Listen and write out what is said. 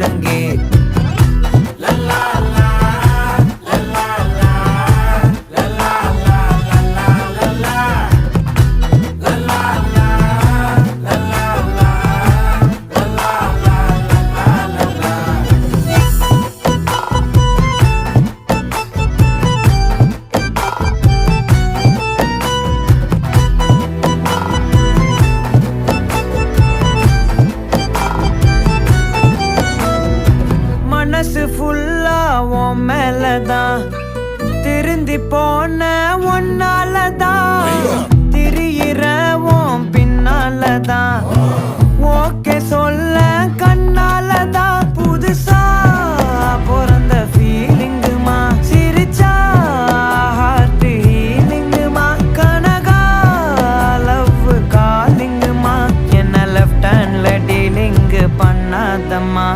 முழங்கே. மனசு ஃபுல்லா உன் மேலதான், திருந்தி போன ஒன்னாலதான், திரியிற உன் பின்னாலதான், ஓகே சொல்ல கண்ணாலதான். புதுசா பிறந்த ஃபீலிங்குமா, சிரிச்சா ஹார்ட் ஹீலிங்குமா, கனகா லவ் காலிங்குமா, என்ன லெஃப்ட் ஹேண்ட்ல டீலிங் பண்ணாதம்மா.